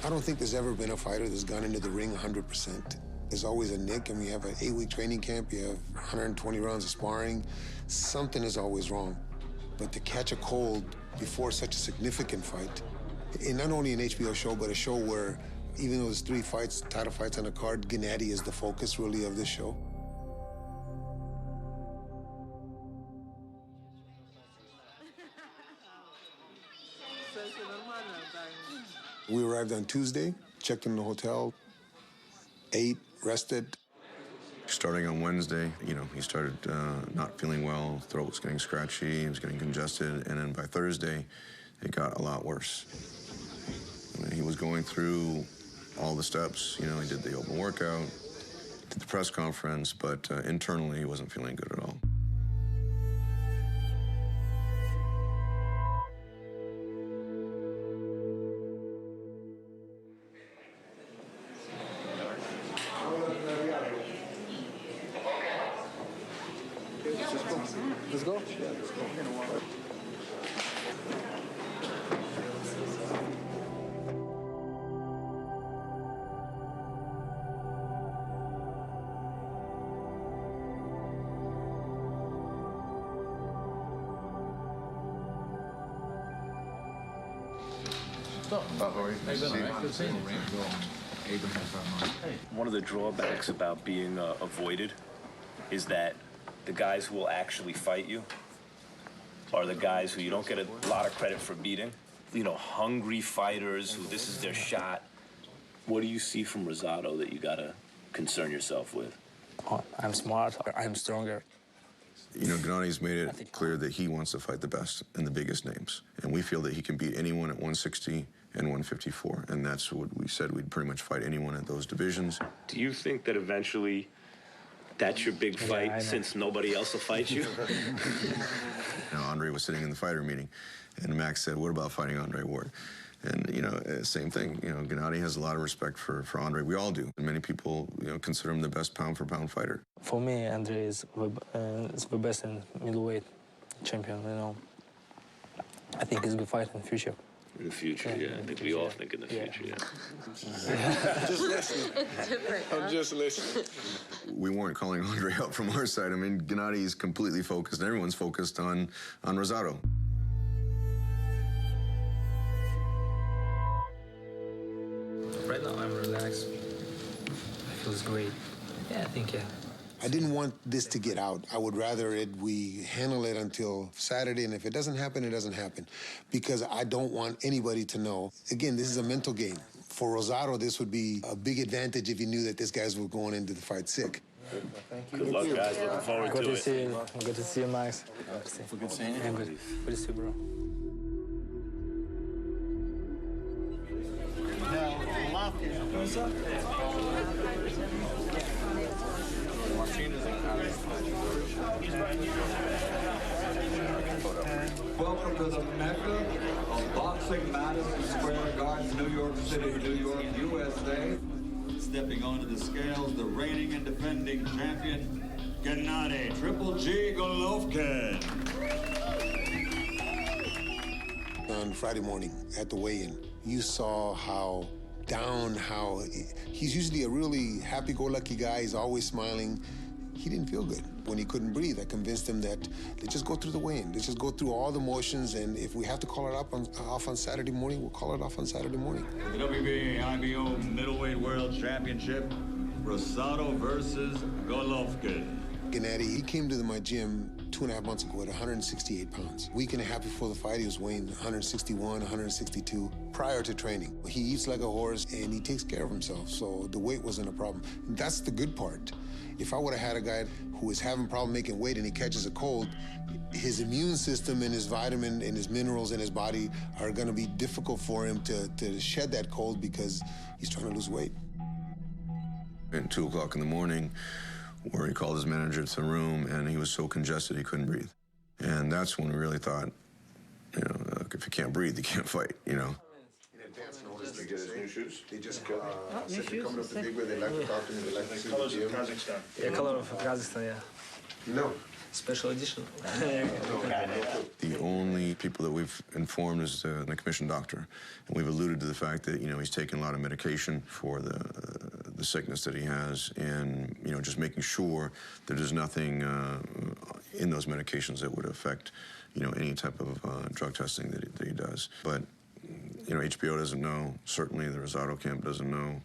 I don't think there's ever been a fighter that's gone into the ring 100%. There's always a nick, and we have an 8-week training camp. You have 120 rounds of sparring. Something is always wrong. But to catch a cold before such a significant fight, and not only an HBO show, but a show where, even though there's 3 fights, title fights on the card, Gennady is the focus, really, of this show. We arrived on Tuesday, checked in the hotel, ate, rested. Starting on Wednesday, he started not feeling well, throat was getting scratchy, he was getting congested, and then by Thursday, it got a lot worse. He was going through all the steps, he did the open workout, did the press conference, but internally he wasn't feeling good at all. Let's go. Yeah, let's go. One of the drawbacks about being avoided is that the guys who will actually fight you are the guys who you don't get a lot of credit for beating. Hungry fighters who this is their shot. What do you see from Rosado that you gotta concern yourself with? Oh, I'm smart, I'm stronger. Gennady's made it clear that he wants to fight the best and the biggest names. And we feel that he can beat anyone at 160 and 154. And that's what we said. We'd pretty much fight anyone at those divisions. Do you think that eventually that's your big fight, since nobody else will fight you? Andre was sitting in the fighter meeting, and Max said, what about fighting Andre Ward? And, same thing, Gennady has a lot of respect for Andre. We all do. And many people, consider him the best pound-for-pound fighter. For me, Andre is the best in middleweight champion, I think he's a good fight in the future. In the future, yeah. I think we all think in the future, yeah. Just listening. It's different, huh? I'm just listening. We weren't calling Andre out from our side. Gennady's completely focused, and everyone's focused on Rosado. Right now, I'm relaxed. It feels great. Yeah, I think, I didn't want this to get out. I would rather we handle it until Saturday, and if it doesn't happen, it doesn't happen. Because I don't want anybody to know. Again, this is a mental game. For Rosado, this would be a big advantage if he knew that these guys were going into the fight sick. Thank you. Good luck, guys. Looking forward to it. Good to see you, Max. Good seeing you. Good to see you, bro. What's up? Welcome to the Mecca of boxing, Madison Square Garden, New York City, New York, USA. Stepping onto the scales, the reigning and defending champion, Gennady Triple G Golovkin. On Friday morning at the weigh-in, you saw how he's usually a really happy-go-lucky guy. He's always smiling. He didn't feel good when he couldn't breathe. I convinced him that let's just go through the weigh-in. Let's just go through all the motions, and if we have to call it off on Saturday morning, we'll call it off on Saturday morning. The WBA IBO Middleweight World Championship, Rosado versus Golovkin. Gennady, he came to my gym 2.5 months ago at 168 pounds. A week and a half before the fight, he was weighing 161, 162 prior to training. He eats like a horse, and he takes care of himself, so the weight wasn't a problem. That's the good part. If I would have had a guy who is having a problem making weight and he catches a cold, his immune system and his vitamin and his minerals in his body are going to be difficult for him to shed that cold because he's trying to lose weight. At 2 o'clock in the morning, where he called his manager to the room, and he was so congested he couldn't breathe. And that's when we really thought, if you can't breathe, you can't fight, In advance notice to get his new shoes. They just said they're coming up to Big Where. They like to talk to me. They like to see Colors of Kazakhstan. Yeah, color of Kazakhstan, yeah. No. Special edition. the only people people that we've informed is the commissioned doctor, and we've alluded to the fact that he's taking a lot of medication for the sickness that he has, and just making sure that there's nothing in those medications that would affect any type of drug testing that he does. But HBO doesn't know. Certainly the Rosado camp doesn't know.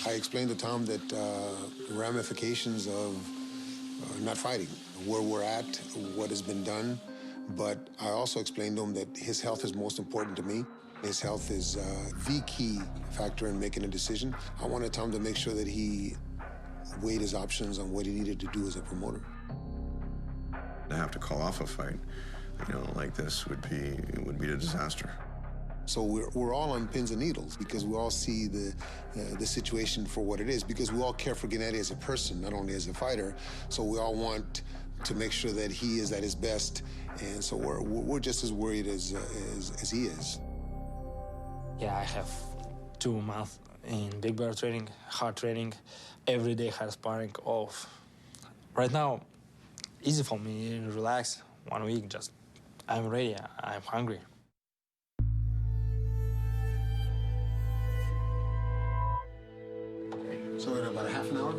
I explained to Tom that the ramifications of not fighting, where we're at, what has been done, but I also explained to him that his health is most important to me. His health is the key factor in making a decision. I wanted Tom to make sure that he weighed his options on what he needed to do as a promoter. To have to call off a fight, like this would be a disaster. So we're all on pins and needles because we all see the situation for what it is, because we all care for Gennady as a person, not only as a fighter. So we all want to make sure that he is at his best, and so we're just as worried as he is. Yeah, I have 2 months in big bear training, hard training, every day hard sparring off. Right now, easy for me, relax, 1 week, just I'm ready, I'm hungry. So in about a half an hour,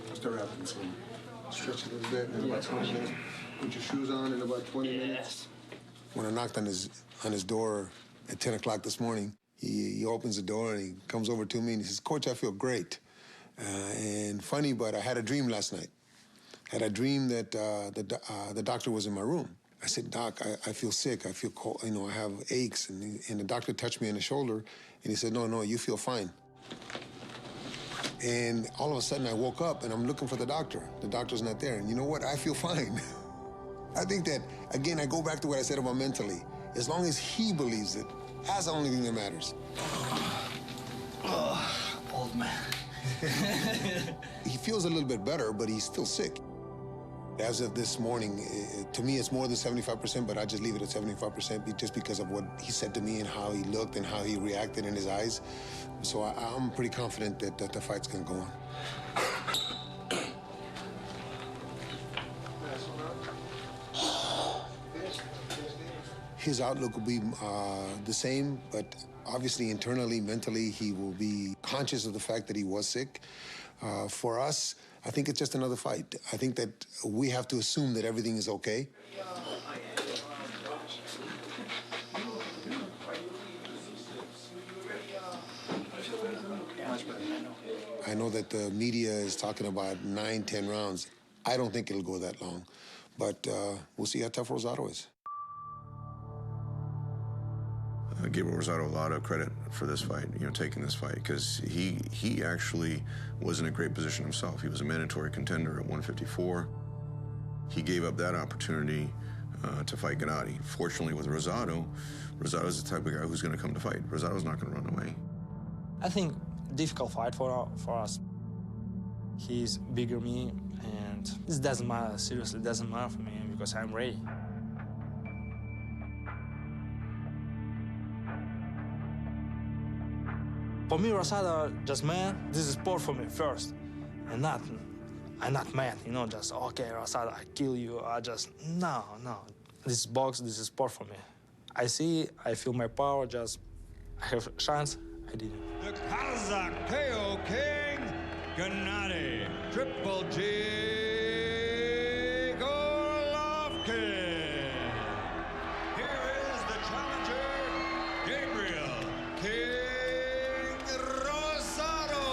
I'll start wrapping. So stretch a little bit, and in about 20 minutes, put your shoes on in about 20 minutes. When I knocked on his door at 10 o'clock this morning, he opens the door and he comes over to me and he says, "Coach, I feel great." And funny, but I had a dream last night. I had a dream that the doctor was in my room. I said, "Doc, I feel sick. I feel cold. I have aches." And the doctor touched me on the shoulder and he said, "No, you feel fine." And all of a sudden, I woke up and I'm looking for the doctor. The doctor's not there. And you know what? I feel fine. I think that, again, I go back to what I said about mentally. As long as he believes it, that's the only thing that matters. Old man. He feels a little bit better, but he's still sick. As of this morning, to me, it's more than 75%, but I just leave it at 75% just because of what he said to me and how he looked and how he reacted in his eyes. So I'm pretty confident that the fight's going to go on. His outlook will be the same, but obviously internally, mentally, he will be conscious of the fact that he was sick. For us, I think it's just another fight. I think that we have to assume that everything is okay. I know that the media is talking about 9-10 rounds. I don't think it'll go that long, but we'll see how tough Rosado is. I give Rosado a lot of credit for this fight, taking this fight, because he actually was in a great position himself. He was a mandatory contender at 154. He gave up that opportunity to fight Gennady. Fortunately, with Rosado's the type of guy who's going to come to fight. Rosado's not going to run away. I think difficult fight for us. He's bigger than me, and this doesn't matter, seriously, it doesn't matter for me because I'm ready. For me, Rosado, just man, this is sport for me first. And I'm not mad, just, okay, Rosado, I kill you, no. This is box, this is sport for me. I see, I feel my power, I have a chance, I did it. The Kazakh KO King, Gennady Triple G Golovkin. Here is the challenger, Gabriel King Rosado.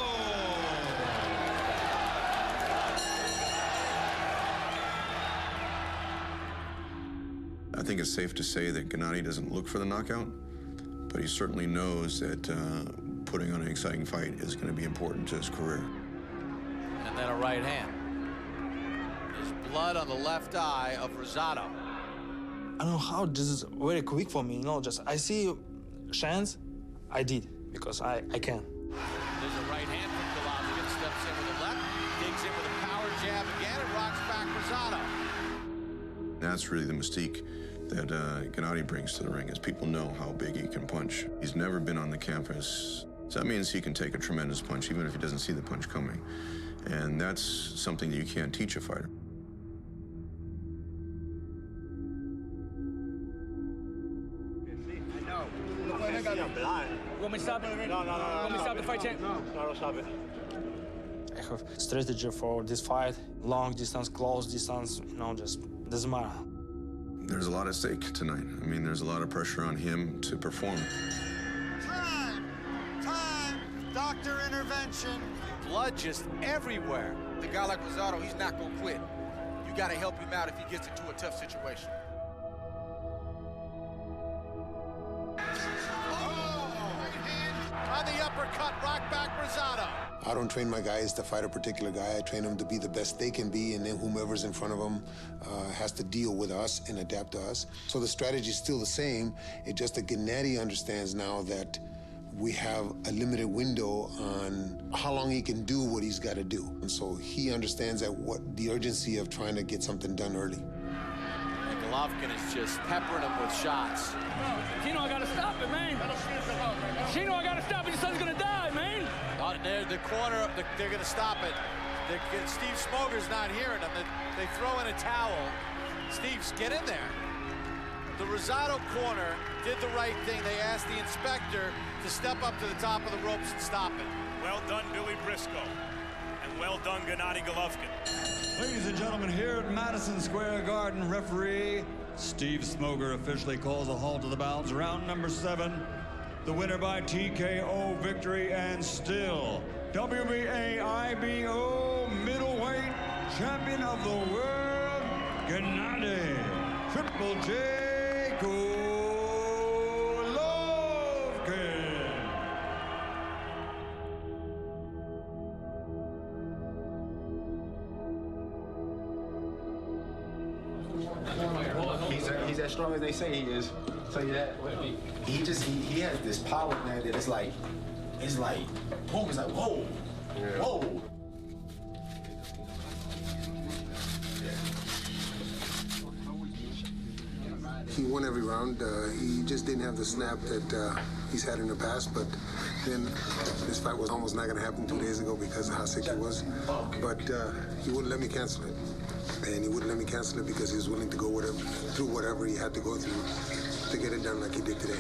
I think it's safe to say that Gennady doesn't look for the knockout, but he certainly knows that putting on an exciting fight is going to be important to his career. And then a right hand. There's blood on the left eye of Rosado. I don't know how this is very quick for me, I see chance, I did, because I can. There's a right hand from Golovkin, steps in with a left, digs in with a power jab again, and rocks back Rosado. That's really the mystique that Gennady brings to the ring, is people know how big he can punch. He's never been on the canvas, so that means he can take a tremendous punch even if he doesn't see the punch coming. And that's something that you can't teach a fighter. want me to stop it? No. Want me to stop the fight, champ? No, don't stop it. I have strategy for this fight. Long distance, close distance, you know, just doesn't matter. There's a lot at stake tonight. I mean, there's a lot of pressure on him to perform. Time! Doctor intervention. Blood just everywhere. The guy like Rosado, he's not gonna quit. You gotta help him out if he gets into a tough situation. On the uppercut, rock back Rosado. I don't train my guys to fight a particular guy. I train them to be the best they can be, and then whomever's in front of them has to deal with us and adapt to us. So the strategy is still the same. It's just that Gennady understands now that we have a limited window on how long he can do what he's got to do. And so he understands that the urgency of trying to get something done early. And Golovkin is just peppering him with shots. Chino, I gotta stop it, man. Chino, I gotta stop it. Your son's gonna die, man. The corner, they're gonna stop it. Steve Smoger's not hearing them. They throw in a towel. Steve, get in there. The Rosado corner did the right thing. They asked the inspector to step up to the top of the ropes and stop it. Well done, Billy Briscoe. And well done, Gennady Golovkin. Ladies and gentlemen, here at Madison Square Garden, referee Steve Smoger officially calls a halt to the bouts. Round number 7. The winner by TKO victory and still WBA IBO middleweight champion of the world, Gennady Triple J Golovkin. He's as strong as they say he is. I'll tell you that. He has this power, man, that it's like boom, it's like whoa, whoa. He won every round. He just didn't have the snap that he's had in the past, but then this fight was almost not going to happen 2 days ago because of how sick he was. But he wouldn't let me cancel it. And he wouldn't let me cancel it because he was willing to go through whatever he had to go through to get it done like he did today.